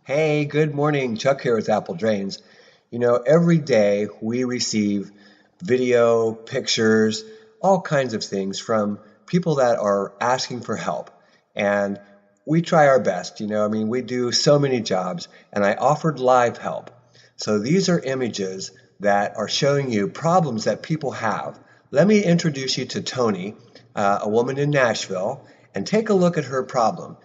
Hey, good morning. Chuck here with Apple Drains. Every day we receive video, pictures, all kinds of things from people that are asking for help. And we try our best. We do so many jobs, and I offered live help. So these are images that are showing you problems that people have. Let me introduce you to Toni, a woman in Nashville, and take a look at her problem.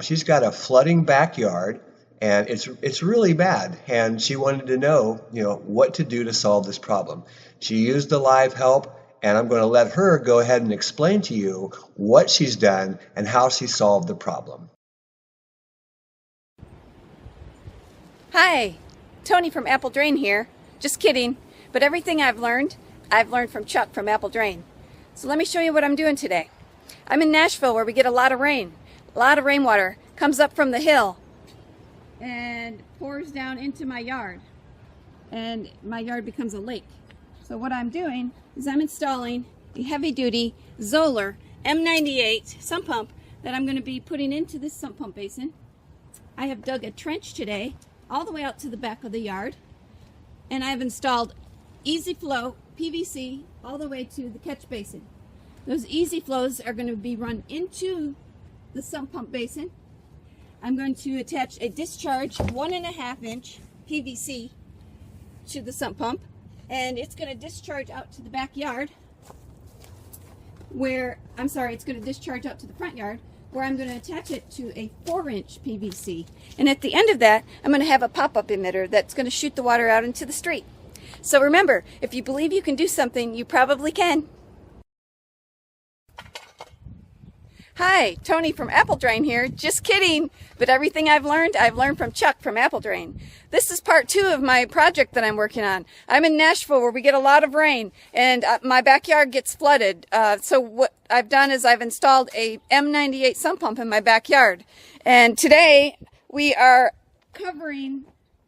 She's got a flooding backyard, and it's really bad, and she wanted to know, what to do to solve this problem. She used the live help, and I'm going to let her go ahead and explain to you what she's done and how she solved the problem. Hi, Toni from Apple Drain here. Just kidding, but everything I've learned from Chuck from Apple Drain. So let me show you what I'm doing today. I'm in Nashville where we get a lot of rain. A lot of rainwater comes up from the hill and pours down into my yard, and my yard becomes a lake. So what I'm doing is I'm installing a heavy-duty Zoller M98 sump pump that I'm going to be putting into this sump pump basin. I have dug a trench today all the way out to the back of the yard, and I've installed easy flow PVC all the way to the catch basin. Those easy flows are going to be run into the sump pump basin. I'm going to attach a discharge 1.5 inch PVC to the sump pump, and it's going to discharge out to the backyard it's going to discharge out to the front yard, where I'm going to attach it to a 4-inch PVC. And at the end of that, I'm going to have a pop-up emitter that's going to shoot the water out into the street. So remember, if you believe you can do something, you probably can. Hi, Toni from Apple Drain here. Just kidding, but everything I've learned from Chuck from Apple Drain. This is part 2 of my project that I'm working on. I'm in Nashville where we get a lot of rain, and my backyard gets flooded. So what I've done is I've installed a M98 sump pump in my backyard. And today we are covering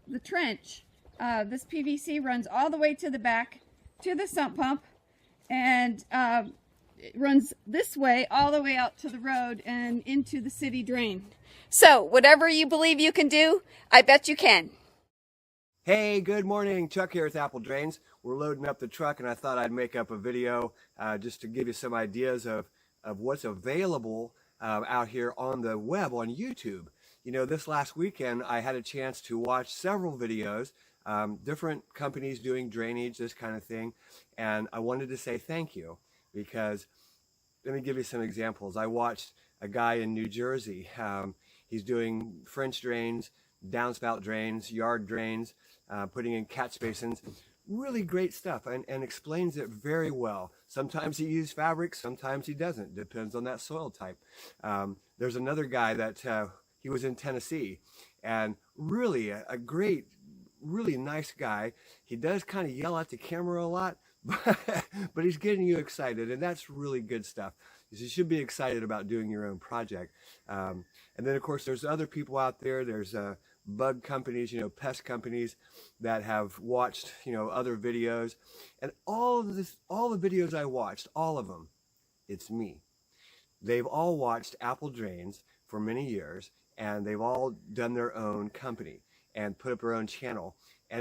the trench. This PVC runs all the way to the back to the sump pump, and it runs this way all the way out to the road and into the city drain. So whatever you believe you can do, I bet you can. Hey, good morning. Chuck here with Apple Drains. We're loading up the truck, and I thought I'd make up a video just to give you some ideas of what's available out here on the web, on YouTube. This last weekend I had a chance to watch several videos, different companies doing drainage, this kind of thing, and I wanted to say thank you. Because let me give you some examples. I watched a guy in New Jersey. He's doing French drains, downspout drains, yard drains, putting in catch basins. Really great stuff, and explains it very well. Sometimes he uses fabric, sometimes he doesn't. Depends on that soil type. There's another guy that he was in Tennessee, and really a great, really nice guy. He does kind of yell at the camera a lot, but he's getting you excited, and that's really good stuff. You should be excited about doing your own project. And then of course there's other people out there. There's bug companies, pest companies that have watched other videos, and all the videos I watched, all of them, it's me. They've all watched Apple Drains for many years, and they've all done their own company and put up their own channel, and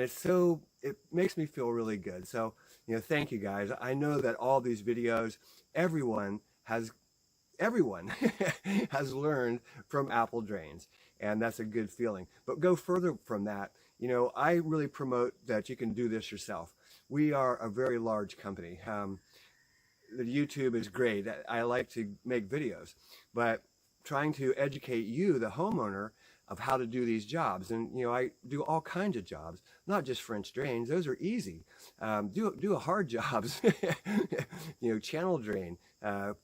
it makes me feel really good. So thank you guys. I know that all these videos, everyone has learned from Apple Drains, and that's a good feeling. But go further from that. I really promote that you can do this yourself. We are a very large company. The YouTube is great. I like to make videos, but trying to educate you, the homeowner, of how to do these jobs. And I do all kinds of jobs, not just French drains. Those are easy. Do hard jobs, channel drain,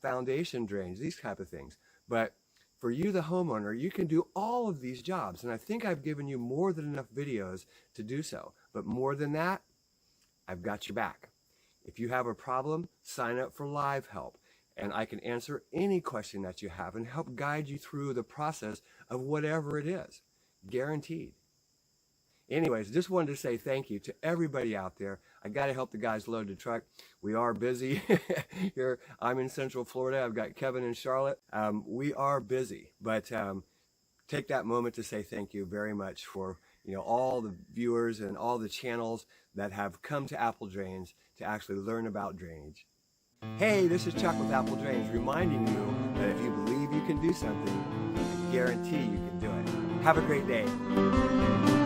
foundation drains, these type of things. But for you, the homeowner, you can do all of these jobs. And I think I've given you more than enough videos to do so. But more than that, I've got your back. If you have a problem, sign up for live help, and I can answer any question that you have and help guide you through the process of whatever it is. Guaranteed. Anyways, just wanted to say thank you to everybody out there. I got to help the guys load the truck. We are busy here. I'm in Central Florida. I've got Kevin in Charlotte. We are busy, but take that moment to say thank you very much for all the viewers and all the channels that have come to Apple Drains to actually learn about drainage. Hey, this is Chuck with Apple Drains, reminding you that if you believe you can do something, I guarantee you can do it. Have a great day.